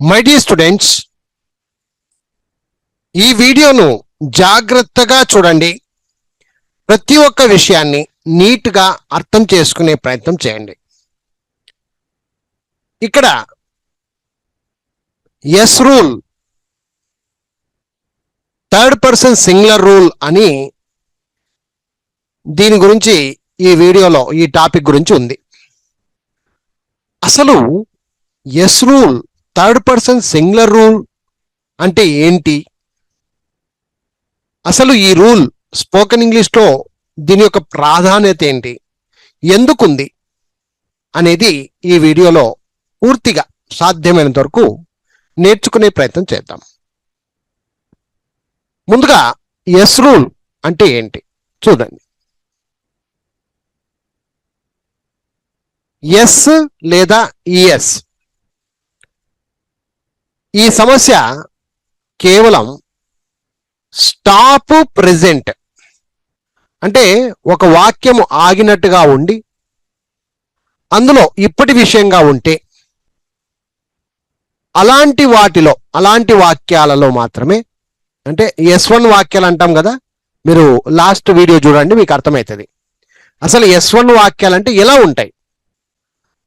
My dear students, ఈ వీడియోను జాగ్రత్తగా చూడండి. ప్రతి ఒక్క విషయాన్ని నీట్గా అర్థం చేసుకునే ప్రయత్నం చేయండి. ఇక్కడ S rule, third person singular rule అని దీని గురించి ఈ వీడియోలో ఈ టాపిక్ గురించి ఉంది. అసలు S rule, third person singular rule అంటే ఏంటి? అసలు ఈ రూల్ స్పోకెన్ ఇంగ్లీష్లో దీని యొక్క ప్రాధాన్యత ఏంటి, ఎందుకుంది అనేది ఈ వీడియోలో పూర్తిగా సాధ్యమైనంత వరకు నేర్చుకునే ప్రయత్నం చేద్దాం. ముందుగా ఎస్ రూల్ అంటే ఏంటి చూడండి. ఎస్ లేదా ఈఎస్, ఈ సమస్య కేవలం స్టాప్ ప్రెజెంట్ అంటే ఒక వాక్యము ఆగినట్టుగా ఉండి అందులో ఇప్పటి విషయంగా ఉంటే అలాంటి వాక్యాలలో మాత్రమే, అంటే S1 వాక్యాలు అంటాం కదా, మీరు లాస్ట్ వీడియో చూడండి మీకు అర్థమవుతుంది. అసలు S1 వాక్యాలు అంటే ఎలా ఉంటాయి,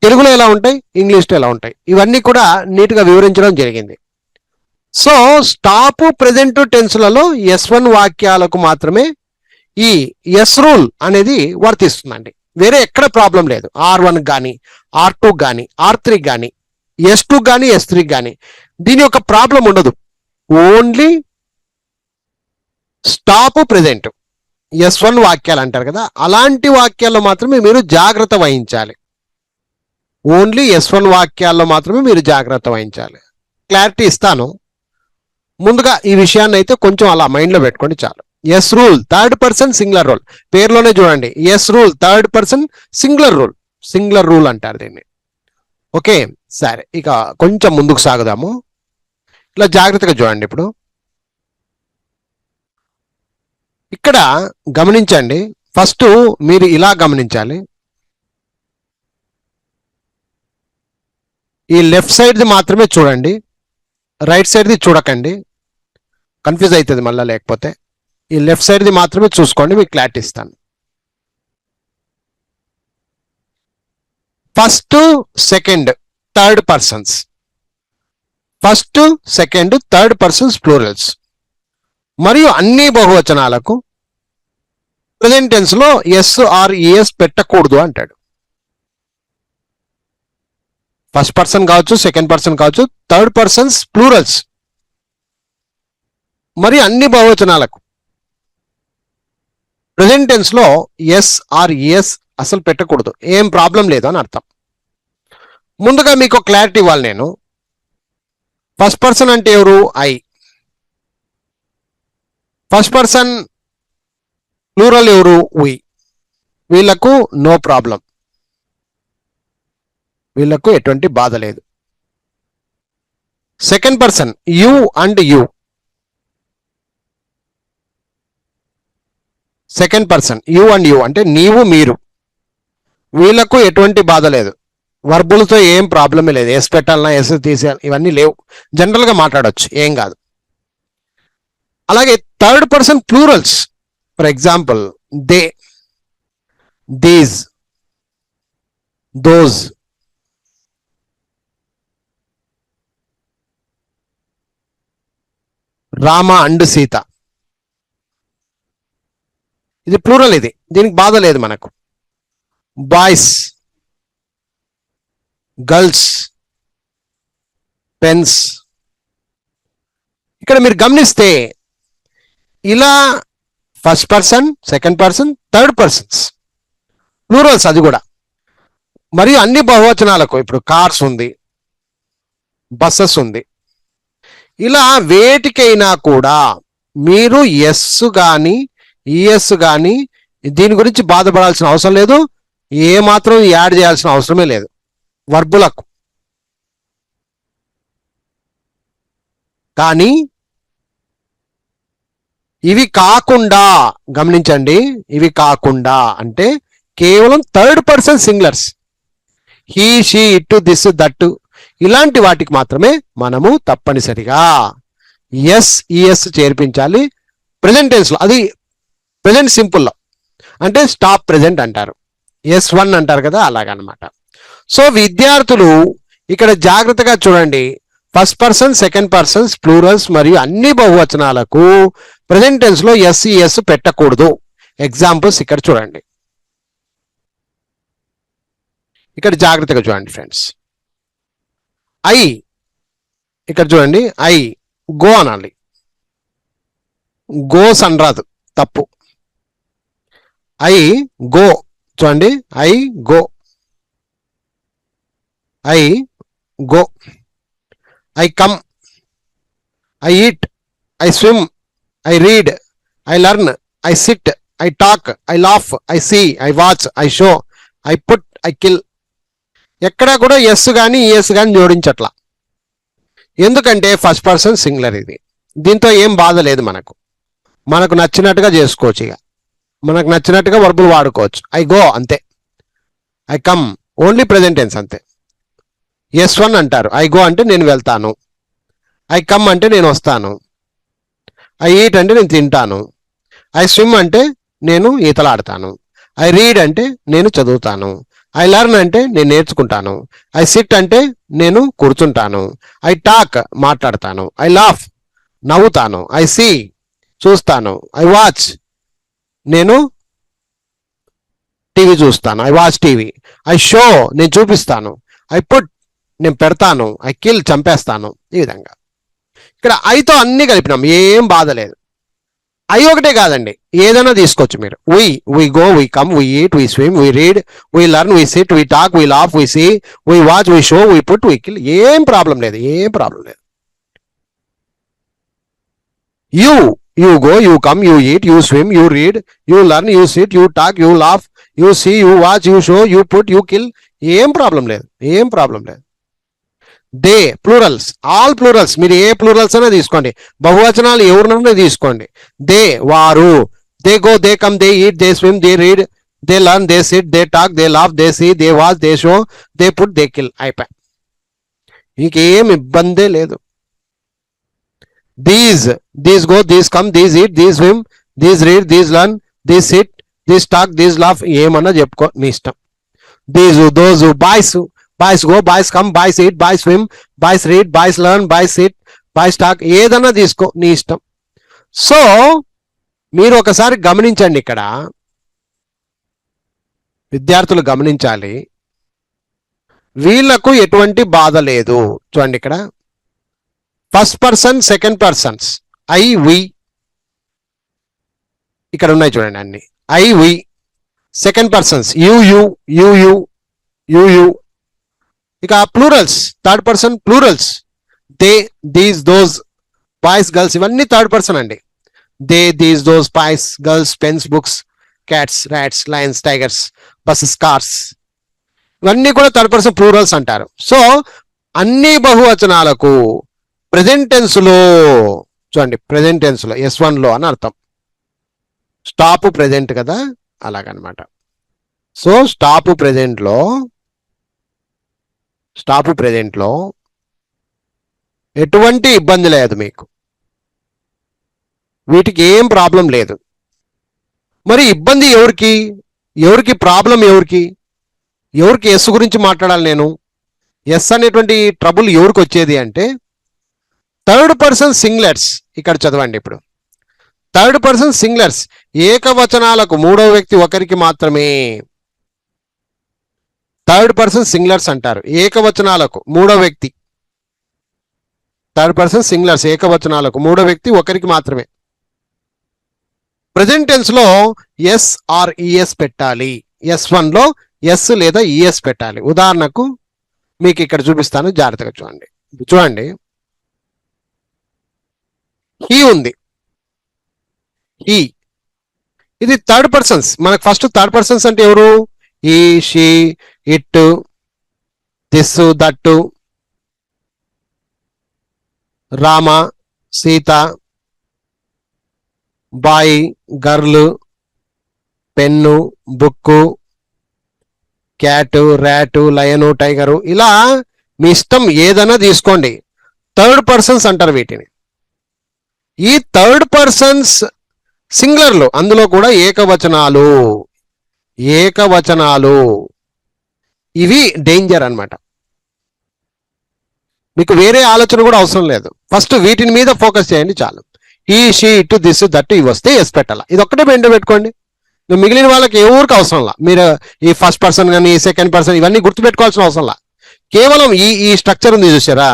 తెలుగులో ఎలా ఉంటాయి, ఇంగ్లీష్లో ఎలా ఉంటాయి, ఇవన్నీ కూడా నీట్గా వివరించడం జరిగింది. సో స్టాప్ ప్రెజెంట్ టెన్స్లలో S1 వాక్యాలకు మాత్రమే ఈ ఎస్ రూల్ అనేది వర్తిస్తుందండి. వేరే ఎక్కడ ప్రాబ్లం లేదు. R1 కానీ, R2 కానీ, R3 కానీ, S2 కానీ, S3 కానీ దీని యొక్క ప్రాబ్లం ఉండదు. ఓన్లీ స్టాప్ ప్రెజెంట్ S1 వాక్యాలు అంటారు కదా, అలాంటి వాక్యాల్లో మాత్రమే మీరు జాగ్రత్త వహించాలి. ఓన్లీ S1 వాక్యాల్లో మాత్రమే మీరు జాగ్రత్త వహించాలి. క్లారిటీ ఇస్తాను. ముందుగా ఈ విషయాన్ని అయితే కొంచెం అలా మైండ్లో పెట్టుకోండి చాలు. S rule, third person singular rule, పేరులోనే చూడండి. S rule, third person singular rule, singular rule అంటారు దీన్ని. ఓకే, సరే, ఇక కొంచెం ముందుకు సాగుదాము. ఇలా జాగ్రత్తగా చూడండి. ఇప్పుడు ఇక్కడ గమనించండి. ఫస్ట్ మీరు ఇలా గమనించాలి. ఈ లెఫ్ట్ సైడ్ది మాత్రమే చూడండి, రైట్ సైడ్ది చూడకండి, కన్ఫ్యూజ్ అవుతుంది మళ్ళీ. లేకపోతే ఈ లెఫ్ట్ సైడ్ది మాత్రమే చూసుకోండి, మీకు క్లారిటీ ఇస్తాను. First, second, third persons, first, second, third persons plurals మరియు అన్ని బహువచనాలకు ప్రెజెంట్ టెన్స్ లో ఎస్ ఆర్ ఈఎస్ పెట్టకూడదు అంటాడు. ఫస్ట్ పర్సన్ కావచ్చు, సెకండ్ పర్సన్ కావచ్చు, థర్డ్ పర్సన్స్ ప్లూరల్స్ మరి అన్ని బహువచనాలకు ప్రెజెంట్ టెన్స్ లో ఎస్ ఆర్ ఈఎస్ అసలు పెట్టకూడదు. ఏం ప్రాబ్లం లేదు అని అర్థం. ముందుగా మీకు క్లారిటీ ఇవ్వాలి నేను. ఫస్ట్ పర్సన్ అంటే ఎవరు? ఐ. ఫస్ట్ పర్సన్ ప్లూరల్ ఎవరు? వి. వీళ్లకు నో ప్రాబ్లం, వీళ్లకు ఎటువంటి బాధ లేదు. Second person you and you, second person you and you అంటే నీవు మీరు, వీళ్లకు ఎటువంటి బాధ లేదు. వర్బులతో ఏం ప్రాబ్లమే లేదు. ఎస్ పెట్టాలన్నా, ఎస్ తీసేయాలి, ఇవన్నీ లేవు. జనరల్గా మాట్లాడవచ్చు, ఏం కాదు. అలాగే third person plurals, for example they, these, those, Rama and Sita, ఇది ప్లూరల్, ఇది దీనికి బాధ లేదు మనకు. Boys, girls, pens. ఇక్కడ మీరు గమనిస్తే ఇలా first person, second person, third persons plurals, అది కూడా. మరియు అన్ని బహువచనాలకు, ఇప్పుడు కార్స్ ఉంది, బస్సెస్ ఉంది, ఇలా వేటికైనా కూడా మీరు ఎస్ కానీ ఈఎస్ కానీ దీని గురించి బాధపడాల్సిన అవసరం లేదు. ఏ మాత్రం యాడ్ చేయాల్సిన అవసరమే లేదు వర్బులకు. కానీ ఇవి కాకుండా గమనించండి, ఇవి కాకుండా అంటే కేవలం third person singulars, he, she, it, this, that, ఇలాంటి వాటికి మాత్రమే మనము తప్పనిసరిగా ఎస్ ఈఎస్ చేర్పించాలి ప్రెజెంట్ టెన్స్ లో. అది ప్రెజెంట్ సింపుల్ లో అంటే స్టాప్ ప్రెజెంట్ అంటారు, S1 అంటారు కదా, అలాగనమాట. సో విద్యార్థులు ఇక్కడ జాగ్రత్తగా చూడండి. First person, second persons, plurals మరియు అన్ని బహువచనాలకు ప్రెజెంట్ టెన్స్ లో ఎస్ పెట్టకూడదు. ఎగ్జాంపుల్స్ ఇక్కడ చూడండి. ఇక్కడ జాగ్రత్తగా చూడండి ఫ్రెండ్స్. ఐ ఇక్కడ చూడండి, ఐ గో అనాలి. గోస్ అనరాదు, తప్పు. ఐ గో చూడండి, I go, I go. I come, I eat, I swim, I read, I learn, I sit, I talk, I laugh, I see, I watch, I show, I put, I kill. ఎక్కడా కూడా yes కానీ ES కానీ జోడించట్లా. ఎందుకంటే first person singular ఇది. దీంతో ఏం బాధ లేదు. మనకు నచ్చినట్టుగా చేసుకోవచ్చు. ఇక మనకు నచ్చినట్టుగా వర్బులు వాడుకోవచ్చు. ఐ గో అంతే, I come only present tense అంతే. S1 అంటారు. ఐ గో అంటే నేను వెళ్తాను, ఐ కమ్ అంటే నేను వస్తాను, ఐ ఈట్ అంటే నేను తింటాను, ఐ స్విమ్ అంటే నేను ఈతలాడతాను, ఐ రీడ్ అంటే నేను చదువుతాను, ఐ లర్న్ అంటే నేను నేర్చుకుంటాను, ఐ సిట్ అంటే నేను కూర్చుంటాను, ఐ టాక్ మాట్లాడతాను, ఐ లాఫ్ నవ్వుతాను, ఐ సీ చూస్తాను, ఐ వాచ్ నేను టీవీ చూస్తాను, I watch TV, I show నేను చూపిస్తాను, ఐ పుట్ నేను పెడతాను, ఐ కిల్ చంపేస్తాను. ఈ విధంగా ఇక్కడ ఐతో అన్ని కలిపినాం, ఏం బాధ లేదు. ఐ ఒకటే కాదండి, ఏదైనా తీసుకోవచ్చు మీరు. We go, we come, we eat, we swim, we read, we learn, we sit, we talk, we laugh, we see, we watch, we show, we put, we kill. ఏం ప్రాబ్లం లేదు, ఏం ప్రాబ్లం లేదు. You go, you come, you eat, you swim, you read, you learn, you sit, you talk, you laugh, you see, you watch, you show, you put, you kill. ఏం problem లేదు, ఏం problem లేదు. They plurals, all plurals, మీరు ఏ plurals అయినా తీసుకోండి. బహువచనాలు ఎవరినైనా తీసుకోండి. They వారు, they go, they come, they eat, they swim, they read, they learn, they sit, they talk, they laugh, they see, they watch, they show, they put, they kill. అయిపోయి మీకేం ఇబ్బందే లేదు. These go, these come, these eat, these swim, these read, these learn, these sit, these talk, these laugh, ఏమన్నా చెప్పుకో, మీ ఇష్టం. These, those, boys go, boys come, boys eat, boys swim, boys read, boys learn, boys SIT, boys talk, ఏదన్నా తీసుకో, నీ ఇష్టం. So మీరు ఒకసారి గమనించండి. ఇక్కడ విద్యార్థులు గమనించాలి, వీళ్లకు ఎటువంటి బాధ లేదు. చూడండి ఇక్కడ first person, second persons, I we ఇక్కడ ఉన్నాయి చూడండి అన్ని. I we. Second persons you you you you you you. ఇక plurals, third person plurals, they, these, those, boys, girls, ఇవన్నీ థర్డ్ పర్సన్ అండి. They, these, those, boys, girls, pens, books, cats, rats, lions, tigers, buses, cars, ఇవన్నీ కూడా third person plurals అంటారు. So అన్ని బహువచనాలకు present tense లో చూడండి, ప్రెజెంట్ టెన్స్ లో S1 లో అని అర్థం. స్టాప్ ప్రెజెంట్ కదా, అలాగనమాట. సో స్టాప్ ప్రెజెంట్ లో ఎటువంటి ఇబ్బంది లేదు మీకు, వీటికి ఏం ప్రాబ్లం లేదు. మరి ఇబ్బంది ఎవరికి ప్రాబ్లం ఎవరికి ఎస్ గురించి మాట్లాడాలి నేను. ఎస్ అనేటువంటి ట్రబుల్ ఎవరికి వచ్చేది అంటే థర్డ్ పర్సన్ సింగులర్స్. ఇక్కడ చదవండి ఇప్పుడు. థర్డ్ పర్సన్ సింగులర్స్, ఏకవచనాలకు మూడవ వ్యక్తి ఒకరికి మాత్రమే థర్డ్ పర్సన్ సింగులర్స్ అంటారు. ఏకవచనాలకు మూడో వ్యక్తి, థర్డ్ పర్సన్ సింగులర్స్, ఏకవచనాలకు మూడో వ్యక్తి ఒకరికి మాత్రమే. ప్రెజెంట్ టెన్స్ లో ఎస్ ఆర్ ఈఎస్ పెట్టాలి. S1 లో ఎస్ లేదా ఈఎస్ పెట్టాలి. ఉదాహరణకు మీకు ఇక్కడ చూపిస్తాను, జాగ్రత్తగా చూడండి. హీ ఉంది, హీ, ఇది థర్డ్ పర్సన్స్. మనకు ఫస్ట్ థర్డ్ పర్సన్స్ అంటే ఎవరు? He, she, it, this, that, Rama, Sita, boy, girl, pen, book, cat, rat, lion, tiger, ఇలా మీ ఇష్టం ఏదైనా తీసుకోండి, థర్డ్ పర్సన్స్ అంటారు వీటిని. ఈ థర్డ్ పర్సన్స్ సింగులర్లు, అందులో కూడా ఏకవచనాలు ఇవి డేంజర్ అన్నమాట. మీకు వేరే ఆలోచన కూడా అవసరం లేదు, ఫస్ట్ వీటిని మీద ఫోకస్ చేయండి చాలు. ఈ షీ ఇటు దిస్ దట్టు ఇవి వస్తే ఎస్ పెట్టాలా, ఇది ఒక్కటే పెట్టుకోండి. మిగిలిన వాళ్ళకి ఏ ఊరికి అవసరంలా, మీరు ఈ ఫస్ట్ పర్సన్ కానీ సెకండ్ పర్సన్ ఇవన్నీ గుర్తుపెట్టుకోవాల్సిన అవసరంలా. కేవలం ఈ స్ట్రక్చర్ ఉంది చూసారా,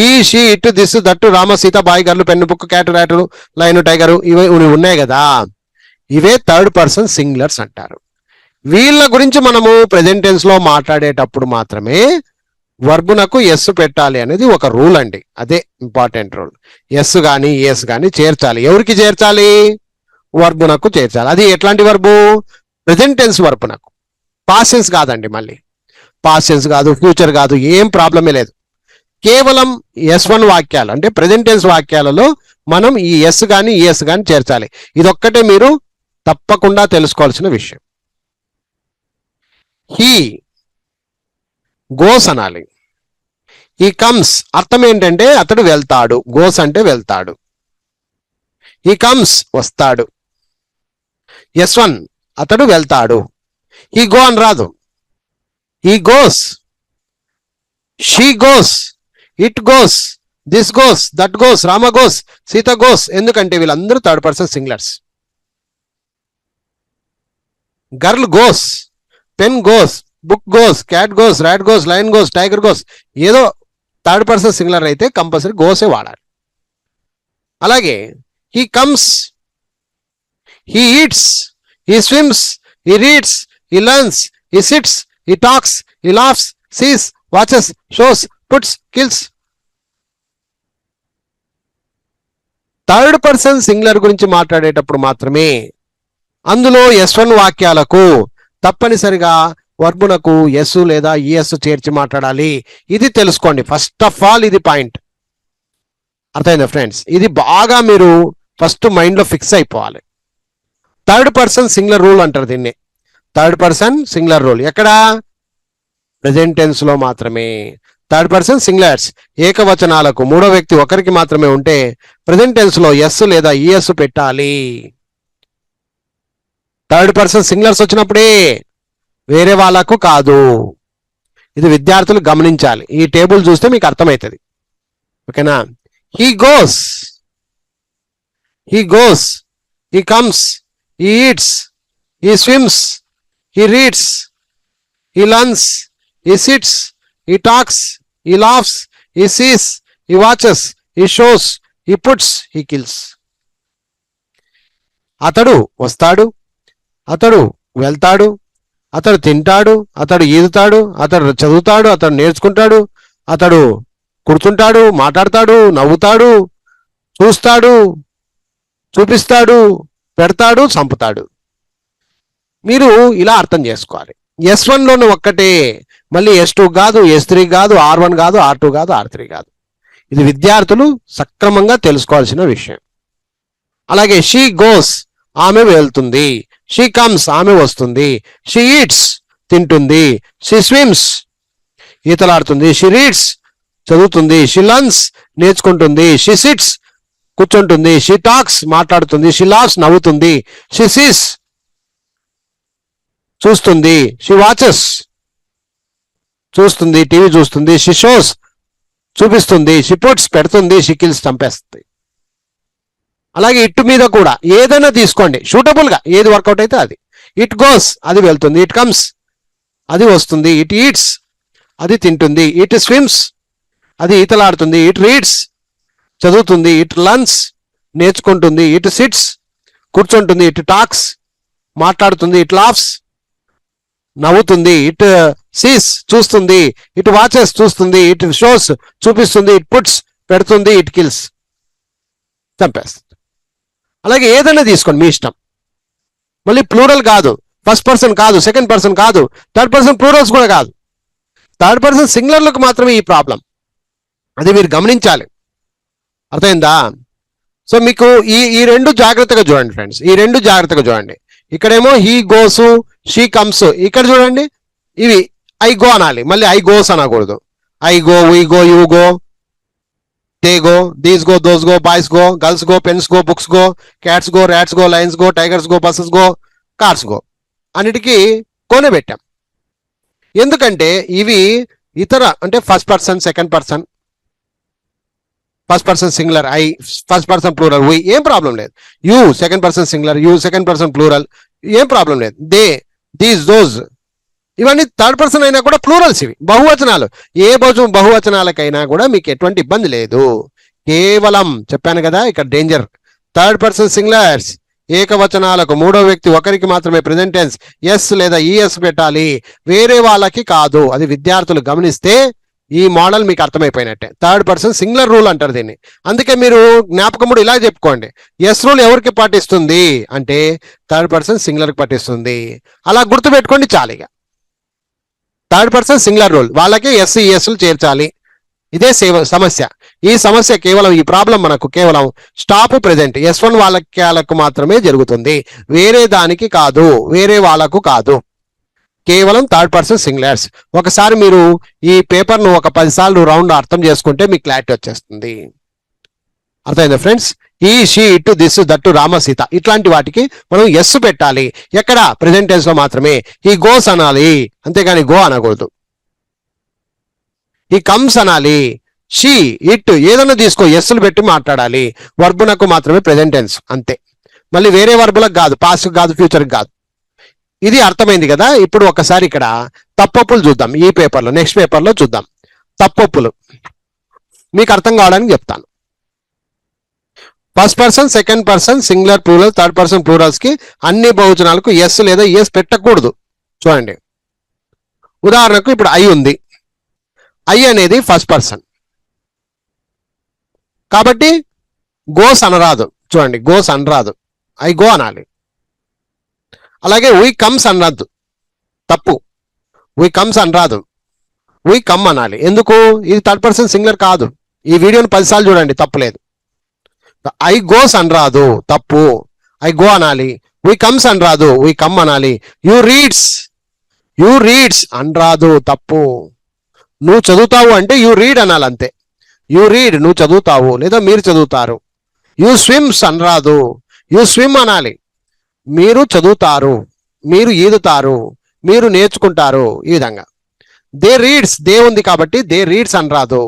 he she it this that Rama Sita boy girl pen book cat rat lion tiger ఇవి ఉన్నాయి కదా, ఇవే థర్డ్ పర్సన్ సింగులర్స్ అంటారు. వీళ్ళ గురించి మనము ప్రెజెంట్ టెన్స్ లో మాట్లాడేటప్పుడు మాత్రమే వర్బునకు ఎస్ పెట్టాలి అనేది ఒక రూల్ అండి, అదే ఇంపార్టెంట్ రూల్. ఎస్ కానీ ఎస్ కానీ చేర్చాలి. ఎవరికి చేర్చాలి? వర్బునకు చేర్చాలి. అది ఎట్లాంటి వర్బు? ప్రెజెంట్ టెన్స్ వర్బునకు, పాస్ట్ టెన్స్ కాదండి. మళ్ళీ పాస్ట్ టెన్స్ కాదు, ఫ్యూచర్ కాదు, ఏం ప్రాబ్లమే లేదు. కేవలం S1 వాక్యాలు అంటే ప్రెజెంట్ టెన్స్ వాక్యాలలో మనం ఈ ఎస్ కానీ ఎస్ కానీ చేర్చాలి. ఇదొక్కటే మీరు తప్పకుండా తెలుసుకోవాల్సిన విషయం. హీ గోస్ అనాలి. ఈ కమ్స్ అర్థం ఏంటంటే అతడు వెళ్తాడు, గోస్ అంటే వెళ్తాడు. ఈ కమ్స్ వస్తాడు. S1 అతడు వెళ్తాడు. ఈ గో అని రాదు, he goes, she goes, it goes, this goes, that goes, Rama goes, Sita goes. ఎందుకంటే వీళ్ళందరూ third person singulars. Girl goes, pen goes, book goes, cat goes, rat goes, lion goes, tiger goes. ఏదో third person singular అయితే compulsory గోసే వాడాలి. అలాగే he comes, he eats, he swims, he reads, he learns, he sits, he talks, he laughs, sees, watches, shows, puts, kills. Third person singular గురించి మాట్లాడేటప్పుడు మాత్రమే అందులో S1 వాక్యాలకు తప్పనిసరిగా వర్బునకు ఎస్ లేదా ఈఎస్ చేర్చి మాట్లాడాలి. ఇది తెలుసుకోండి. ఫస్ట్ ఆఫ్ ఆల్ ఇది పాయింట్. అర్థమైందా ఫ్రెండ్స్? ఇది బాగా మీరు ఫస్ట్ మైండ్లో ఫిక్స్ అయిపోవాలి. థర్డ్ పర్సన్ సింగులర్ రూల్ అంటారు దీన్ని. థర్డ్ పర్సన్ సింగులర్ రూల్ ఎక్కడ? ప్రెజెంట్ టెన్స్ లో మాత్రమే. థర్డ్ పర్సన్ సింగులర్స్ ఏకవచనాలకు మూడో వ్యక్తి ఒకరికి మాత్రమే ఉంటే ప్రెజెంట్ టెన్స్ లో ఎస్ లేదా ఈఎస్ పెట్టాలి. థర్డ్ పర్సన్ సింగులర్స్ వచ్చినప్పుడే, వేరే వాళ్ళకు కాదు. ఇది విద్యార్థులు గమనించాలి. ఈ టేబుల్ చూస్తే మీకు అర్థమవుతుంది. ఓకేనా? He goes, he goes, he comes, he eats, he swims, he reads, he learns, he sits, he talks, he laughs, he sees, he watches, he shows, he puts, he kills. అతడు వస్తాడు, అతడు వెళ్తాడు, అతడు తింటాడు, అతడు ఈదుతాడు, అతడు చదువుతాడు, అతడు నేర్చుకుంటాడు, అతడు కూర్చుంటాడు, మాట్లాడతాడు, నవ్వుతాడు, చూస్తాడు, చూపిస్తాడు, పెడతాడు, చంపుతాడు. మీరు ఇలా అర్థం చేసుకోవాలి. S1 లోనే ఒక్కటే, మళ్ళీ S2 కాదు, S3 కాదు, R1 కాదు, R2 కాదు, R3 కాదు. ఇది విద్యార్థులు సక్రమంగా తెలుసుకోవాల్సిన విషయం. అలాగే షీ గోస్ ఆమె వెళ్తుంది, షీ కమ్స్ ఆమె వస్తుంది, షీ ఈట్స్ తింటుంది, షీ స్విమ్స్ ఈతలాడుతుంది, షీ రీడ్స్ చదువుతుంది, షీ లర్న్స్ నేర్చుకుంటుంది, షీ సిట్స్ కూర్చుంటుంది, షీ టాక్స్ మాట్లాడుతుంది, షీ లాఫ్స్ నవ్వుతుంది, షీ సీస్ చూస్తుంది, షీ వాచెస్ చూస్తుంది, టీవీ చూస్తుంది, షీ షోస్ చూపిస్తుంది, షీ పుట్స్ పెడుతుంది, షీ కిల్స్ చంపేస్తుంది. అలాగే ఇటు మీద కూడా ఏదైనా తీసుకోండి, షూటబుల్ గా ఏది వర్కౌట్ అయితే అది. ఇట్ గోస్ అది వెళ్తుంది, ఇట్ కమ్స్ అది వస్తుంది, ఇట్ ఈట్స్ అది తింటుంది, ఇట్ స్విమ్స్ అది ఈతలాడుతుంది, ఇట్ రీడ్స్ చదువుతుంది, ఇట్ లర్న్స్ నేర్చుకుంటుంది, ఇట్ సిట్స్ కూర్చుంటుంది, ఇట్ టాక్స్ మాట్లాడుతుంది, ఇట్ లాఫ్స్ నవ్వుతుంది, ఇట్ సీస్ చూస్తుంది, ఇట్ వాచెస్ చూస్తుంది, ఇట్ షోస్ చూపిస్తుంది, ఇట్ పుట్స్ పెడుతుంది, ఇట్ కిల్స్ చంపేస్తుంది. అలాగే ఏదైనా తీసుకోండి మీ ఇష్టం. మళ్ళీ ప్లూరల్ కాదు, ఫస్ట్ పర్సన్ కాదు, సెకండ్ పర్సన్ కాదు, థర్డ్ పర్సన్ ప్లూరల్స్ కూడా కాదు. థర్డ్ పర్సన్ సింగులర్లకు మాత్రమే ఈ ప్రాబ్లం. అది మీరు గమనించాలి. అర్థమైందా? సో మీకు ఈ రెండు జాగ్రత్తగా చూడండి ఫ్రెండ్స్, ఈ రెండు జాగ్రత్తగా చూడండి. ఇక్కడేమో హీ గోసు, షీ కమ్స్. ఇక్కడ చూడండి, ఇవి ఐ గో అనాలి, మళ్ళీ ఐ గోస్ అనకూడదు. I go, we go, you go, they go, these go, those go, boys go, girls go, pens go, books go, cats go, rats go, lions go, tigers go, buses go, cars go అన్నిటికీ కోనే పెట్టాం. ఎందుకంటే ఇవి ఇతర అంటే first person, second person, first person singular I, first person plural we, ఏం problem లేదు. You second person singular, you second person plural, ఏం ప్రాబ్లం లేదు. దే, దీస్, దోస్ ఇవన్నీ థర్డ్ పర్సన్ అయినా కూడా ప్లూరల్స్, ఇవి బహువచనాలు. ఏ బహువచనాలకైనా కూడా మీకు ఎటువంటి ఇబ్బంది లేదు. కేవలం చెప్పాను కదా ఇక్కడ డేంజర్, థర్డ్ పర్సన్ సింగులర్స్ ఏకవచనాలకు మూడో వ్యక్తి ఒకరికి మాత్రమే ప్రెజెంట్ టెన్స్ ఎస్ లేదా ఈఎస్ పెట్టాలి, వేరే వాళ్ళకి కాదు. అది విద్యార్థులు గమనిస్తే ఈ మోడల్ మీకు అర్థమైపోయినట్టే. థర్డ్ పర్సన్ సింగులర్ రూల్ అంటారు దీన్ని. అందుకే మీరు జ్ఞాపకముడు ఇలా చెప్పుకోండి, ఎస్ రూల్ ఎవరికి పాటిస్తుంది అంటే థర్డ్ పర్సన్ సింగులర్కి పట్టిస్తుంది. అలా గుర్తుపెట్టుకోండి చాలు. ఇక థర్డ్ పర్సన్ సింగులర్ రూల్ వాళ్ళకి ఎస్ ఈఎస్లు చేర్చాలి. ఇదే సమస్య. ఈ సమస్య కేవలం ఈ ప్రాబ్లం మనకు కేవలం స్టాప్ ప్రెజెంట్ S1 వాక్యాలకు మాత్రమే జరుగుతుంది, వేరే దానికి కాదు, వేరే వాళ్ళకు కాదు. కేవలం థర్డ్ పర్సన్ సింగులర్స్. ఒకసారి మీరు ఈ పేపర్ను ఒక 10 సార్లు రౌండ్ అర్థం చేసుకుంటే మీకు క్లారిటీ వచ్చేస్తుంది. అర్థమైందా ఫ్రెండ్స్? ఈ, she, it, this, that, Rama, Sita ఇట్లాంటి వాటికి మనం ఎస్ పెట్టాలి. ఎక్కడ? ప్రెజెంట్ టెన్స్ లో మాత్రమే. ఈ గోస్ అనాలి, అంతేగాని గో అనకూడదు. ఈ కమ్స్ అనాలి, షీ, ఇట్ ఏదన్నా తీసుకో ఎస్సులు పెట్టి మాట్లాడాలి. వర్బునకు మాత్రమే ప్రెజెంట్ టెన్స్ అంతే, మళ్ళీ వేరే వర్బులకు కాదు, పాస్ట్ కాదు, ఫ్యూచర్కి కాదు. ఇది అర్థమైంది కదా? ఇప్పుడు ఒకసారి ఇక్కడ తప్పొప్పులు చూద్దాం. ఈ పేపర్లో నెక్స్ట్ పేపర్లో చూద్దాం తప్పొప్పులు. మీకు అర్థం కావడానికి చెప్తాను. First person, second person, singular plural, third person plurals కి అన్ని బహువచనాలకు ఎస్ లేదా ఎస్ పెట్టకూడదు. చూడండి, ఉదాహరణకు ఇప్పుడు ఐ ఉంది. ఐ అనేది ఫస్ట్ పర్సన్ కాబట్టి గోస్ అనరాదు. చూడండి, గోస్ అనరాదు, ఐ గో అనాలి. అలాగే వీ కమ్స్ అనరాదు, తప్పు. వీ కమ్స్ అనరాదు, వీ కమ్ అనాలి. ఎందుకు? ఇది థర్డ్ పర్సన్ సింగులర్ కాదు. ఈ వీడియోని 10 సార్లు చూడండి, తప్పు లేదు. ఐ గోస్ అనరాదు, తప్పు. ఐ గో అనాలి. వీ కమ్స్ అనరాదు, వీ కమ్ అనాలి. యూ రీడ్స్ అనరాదు, తప్పు. నువ్వు చదువుతావు అంటే యూ రీడ్ అనాలి, అంతే. యూ రీడ్, నువ్వు చదువుతావు లేదా మీరు చదువుతారు. యూ స్విమ్స్ అనరాదు, యూ స్విమ్ అనాలి. మీరు చదువుతారు, మీరు ఈదుతారు, మీరు నేర్చుకుంటారు, ఈ విధంగా. దే రీడ్స్, దే ఉంది కాబట్టి దే రీడ్స్ అనరాదు.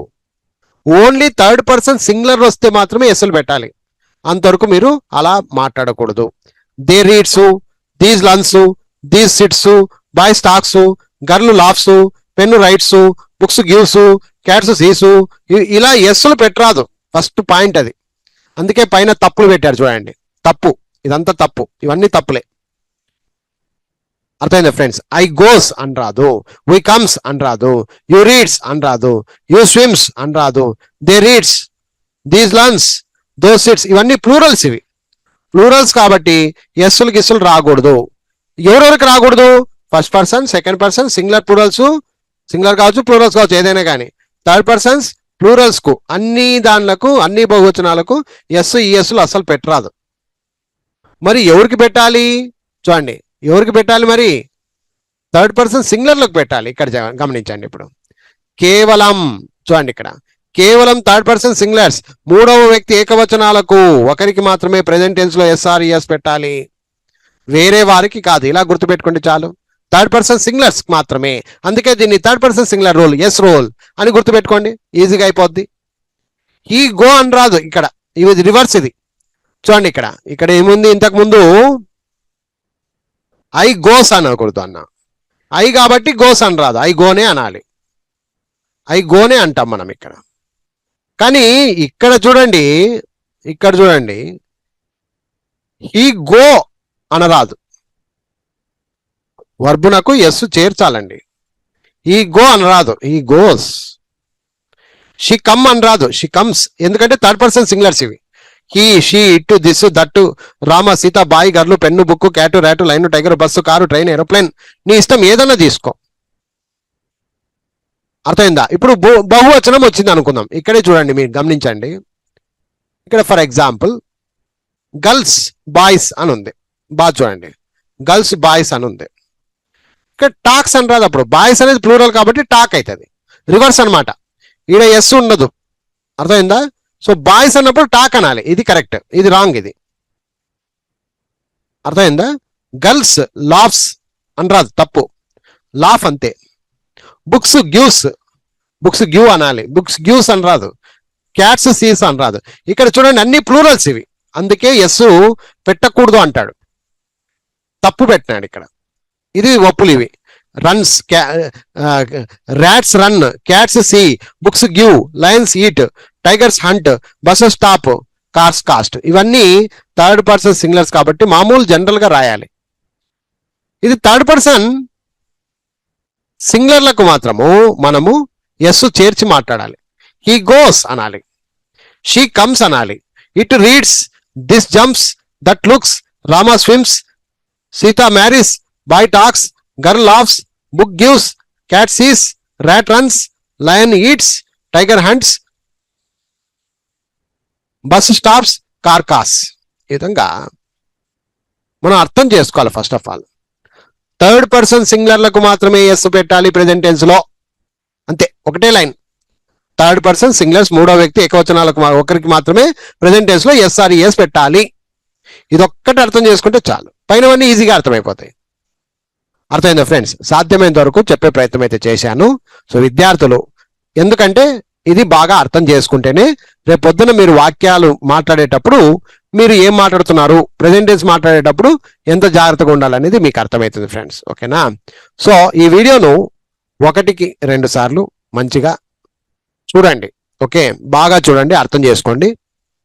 ఓన్లీ థర్డ్ పర్సన్ సింగులర్ వస్తే మాత్రమే ఎస్సులు పెట్టాలి, అంతవరకు మీరు అలా మాట్లాడకూడదు. They reads, these learns, these sits, boys talks, girl laughs, pen writes, books gives, cats sees, ఇలా ఎస్సులు పెట్టరాదు. ఫస్ట్ పాయింట్ అది. అందుకే పైన తప్పులు పెట్టారు చూడండి, తప్పు. ఇదంతా తప్పు, ఇవన్నీ తప్పులే. అర్థమైందా ఫ్రెండ్స్? ఐ గోస్ అనరాదు, వీ కమ్స్ అనరాదు, యూ రీడ్స్ అనరాదు, యూ స్విమ్స్ అనరాదు, they reads, these learns, those sits, ఇవన్నీ ప్లూరల్స్. ఇవి ప్లూరల్స్ కాబట్టి ఎస్సులు గిస్సులు రాకూడదు. ఎవరెవరికి రాకూడదు? First person, second person, singular plurals, singular కావచ్చు, ప్లూరల్స్ కావచ్చు, ఏదైనా కానీ. థర్డ్ పర్సన్స్ ప్లూరల్స్ కు అన్ని దానిలకు, అన్ని బహువచనాలకు ఎస్ ఈఎస్లు అస్సలు పెట్టరాదు. మరి ఎవరికి పెట్టాలి? చూడండి, ఎవరికి పెట్టాలి మరి? థర్డ్ పర్సన్ సింగులర్లకు పెట్టాలి. ఇక్కడ గమనించండి. ఇప్పుడు కేవలం చూడండి, ఇక్కడ కేవలం థర్డ్ పర్సన్ సింగులర్స్, మూడవ వ్యక్తి ఏకవచనాలకు ఒకరికి మాత్రమే ప్రెజెంట్ టెన్స్ లో ఎస్ఆర్ఈఎస్ పెట్టాలి, వేరే వారికి కాదు. ఇలా గుర్తుపెట్టుకోండి చాలు. థర్డ్ పర్సన్ సింగులర్స్ మాత్రమే. అందుకే దీన్ని third person singular rule, S rule అని గుర్తుపెట్టుకోండి, ఈజీగా అయిపోద్ది. ఈ గో అని రాదు ఇక్కడ, ఇది రివర్స్. ఇది చూడండి, ఇక్కడ ఏముంది? ఇంతకు ముందు ఐ గోస్ అనకూడదు అన్న, ఐ కాబట్టి గోస్ అని రాదు, ఐ గోనే అనాలి. ఐ గోనే అంటాం మనం ఇక్కడ. కానీ ఇక్కడ చూడండి, ఈ గో అనరాదు, వర్బునకు ఎస్ చేర్చాలండి. ఈ గో అనరాదు, ఈ గోస్. షీ కమ్ అనరాదు, షీ కమ్స్. ఎందుకంటే థర్డ్ పర్సన్ సింగులర్స్ ఇవి. He, she, it, this, that, Rama, Sita, boy, girl, pen, book, cat, rat, lion, tiger, bus, car, train, aeroplane, నీ ఇష్టం ఏదన్నా తీసుకో. అర్థమైందా? ఇప్పుడు బహువచనం వచ్చింది అనుకుందాం. ఇక్కడే చూడండి, మీరు గమనించండి. ఇక్కడ ఫర్ ఎగ్జాంపుల్ గర్ల్స్ బాయ్స్ అని ఉంది. బాగా చూడండి, గర్ల్స్ బాయ్స్ అని ఉంది. ఇక్కడ టాక్స్ అని రాదు. అప్పుడు బాయ్స్ అనేది ప్లూరల్ కాబట్టి టాక్ అవుతుంది. రివర్స్ అన్నమాట. ఈడ ఎస్ ఉండదు, అర్థమైందా? సో బాయ్స్ అన్నప్పుడు టాక్ అనాలి, ఇది కరెక్ట్, ఇది రాంగ్, ఇది అర్థమైందా? గర్ల్స్ లాఫ్స్ అనరాదు, తప్పు, లాఫ్ అంతే. బుక్స్ గివ్స్, బుక్స్ గివ్ అనాలి, బుక్స్ గివ్స్ అనరాదు. క్యాట్స్ సీస్ అనరాదు. ఇక్కడ చూడండి అన్ని ప్లూరల్స్ ఇవి, అందుకే ఎస్ పెట్టకూడదు అంటాడు, తప్పు పెట్టినాడు ఇక్కడ. ఇది ఒప్పులు ఇవి. Runs, rats run, cats see, books give, lions eat, tigers hunt, buses stop, cars cost. ఇవన్నీ థర్డ్ పర్సన్ సింగులర్స్ కాబట్టి మామూలు జనరల్ గా రాయాలి. ఇది థర్డ్ పర్సన్ సింగులర్లకు మాత్రము మనము ఎస్ చేర్చి మాట్లాడాలి. హీ గోస్ అనాలి, షీ కమ్స్ అనాలి, it reads, this jumps, that looks, Rama swims, Sita marries, boy talks, girl laughs, book gives, cat sees, rat runs, lion eats, tiger hunts, bus stops, car cars. ఈ విధంగా మనం అర్థం చేసుకోవాలి. First of all third person సింగులర్లకు మాత్రమే S పెట్టాలి present tense లో, అంతే, ఒకటే లైన్. థర్డ్ పర్సన్ సింగులర్స్ మూడో వ్యక్తి ఏకవచనాలకు ఒకరికి మాత్రమే ప్రెజెంట్ టెన్స్ లో ఎస్ ఆర్ ఎస్ పెట్టాలి. ఇదొక్కటి అర్థం చేసుకుంటే చాలు, పైనవన్నీ ఈజీగా అర్థమైపోతాయి. అర్థమైందా ఫ్రెండ్స్? సాధ్యమైనంత వరకు చెప్పే ప్రయత్నం అయితే చేశాను. సో విద్యార్థులు, ఎందుకంటే ఇది బాగా అర్థం చేసుకుంటేనే రేపు పొద్దున మీరు వాక్యాలు మాట్లాడేటప్పుడు మీరు ఏం మాట్లాడుతున్నారు, ప్రెజెంట్ టెన్స్ మాట్లాడేటప్పుడు ఎంత జాగ్రత్తగా ఉండాలనేది మీకు అర్థమవుతుంది ఫ్రెండ్స్. ఓకేనా? సో ఈ వీడియోను 1-2 సార్లు మంచిగా చూడండి. ఓకే, బాగా చూడండి, అర్థం చేసుకోండి.